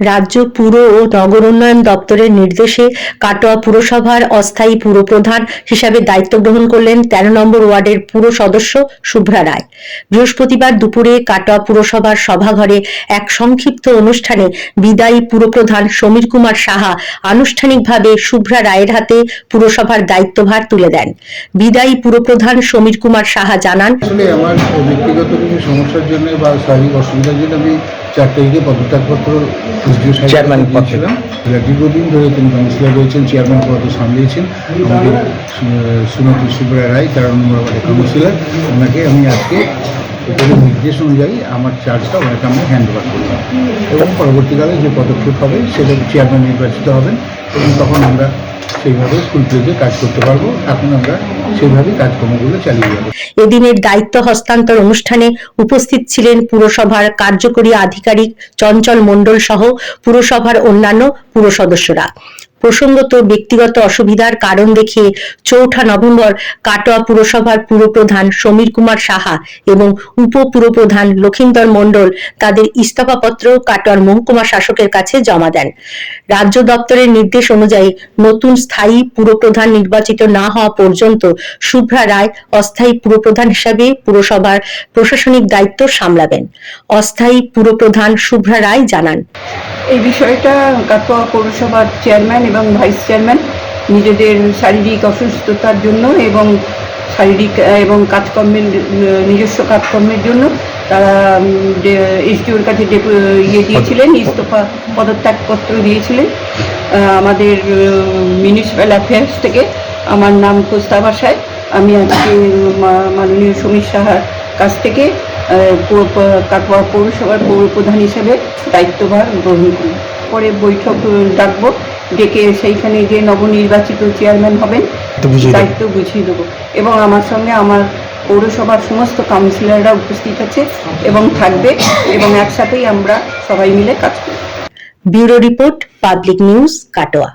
রাজ্য পুর ও নগর উন্নয়ন দপ্তরের নির্দেশে কাটোয়া পুরসভার অস্থায়ী পুরপ্রধান হিসাবে দায়িত্ব গ্রহণ করলেন 13 নম্বর ওয়ার্ডের পুর সদস্য শুভ্রা রায়। বৃহস্পতিবার দুপুরে কাটোয়া পুরসভার সভাঘরে এক সংক্ষিপ্ত অনুষ্ঠানে বিদায়ী পুরপ্রধান সমীর কুমার সাহা আনুষ্ঠানিকভাবে শুভ্রা রায়ের হাতে পুরসভার দায়িত্বভার তুলে দেন। বিদায়ী পুরপ্রধান সমীর কুমার সাহা জানান, আসলে আমার ব্যক্তিগত কিছু সমস্যার জন্য বা শারীরিক অসুবিধার জন্য আমি 4 তারিখে পদত্যাগপত্র চেয়ারম্যান দিয়েছিলাম। দীর্ঘদিন ধরে তিনি কাউন্সিলর রয়েছেন, চেয়ারম্যান পদ সামলিয়েছেন আমাদের শ্রীমতী শুভ্রা রায়, 13 নম্বর ওয়ার্ডের কাউন্সিলর। ওনাকে আমি আজকে উপরের নির্দেশ অনুযায়ী আমার চার্জটা ওনাকে আমি হ্যান্ড ওভার করলাম এবং পরবর্তীকালে যে পদক্ষেপ হবে সেটা চেয়ারম্যান নির্বাচিত হবেন এবং তখন আমরা সেইভাবে ফুল প্লেজে কাজ করতে পারবো। এখন আমরা সেইভাবে কাজকর্মগুলো চালিয়ে যাবো। এদিনের দায়িত্ব হস্তান্তর অনুষ্ঠানে উপস্থিত ছিলেন পুরসভার কার্যকরী আধিকারিক চঞ্চল মণ্ডল সহ পুরসভার অন্যান্য পুর সদস্যরা। প্রসঙ্গত ব্যক্তিগত অসুবিধার কারণ দেখিয়ে 4 নভেম্বর কাটোয়া পুরসভার পুরপ্রধান সমীর কুমার সাহা এবং উপপুরপ্রধান লক্ষিন্দর মণ্ডল তাদের ইস্তফাপত্র কাটোয়ার মহকুমা শাসকের কাছে জমা দেন। রাজ্য দপ্তরের নির্দেশ অনুযায়ী নতুন স্থায়ী পুরপ্রধান নির্বাচিত না হওয়া পর্যন্ত শুভ্রা রায় অস্থায়ী পুরপ্রধান হিসাবে পুরসভার প্রশাসনিক দায়িত্ব সামলাবেন। অস্থায়ী পুরপ্রধান শুভ্রা রায় জানান, এই বিষয়টা কাটোয়া পৌরসভার চেয়ারম্যান এবং ভাইস চেয়ারম্যান নিজেদের শারীরিক অসুস্থতার জন্য এবং শারীরিক এবং কাজকর্মের নিজস্ব কাজকর্মের জন্য তারা এসডিওর কাছে দিয়েছিলেন, ইস্তফা পদত্যাগপত্র দিয়েছিলেন। আমাদের মিউনিসিপ্যাল অ্যাফেয়ার্স থেকে আমার নাম প্রস্তাব আসায় আমি আজকে মাননীয় সমীর সাহার কাছ থেকে কাটোয়া পৌরসভার পৌরপ্রধান হিসেবে দায়িত্বভার গ্রহণ করি। পরে বৈঠক ডাকবো, ডেকে সেইখানে যে নবনির্বাচিত চেয়ারম্যান হবেন দায়িত্ব বুঝিয়ে দেবো এবং আমার সঙ্গে আমার পৌরসভার সমস্ত কাউন্সিলররা উপস্থিত আছে এবং থাকবে এবং একসাথেই আমরা সবাই মিলে কাজ করব। Bureau report, public news, Katwa.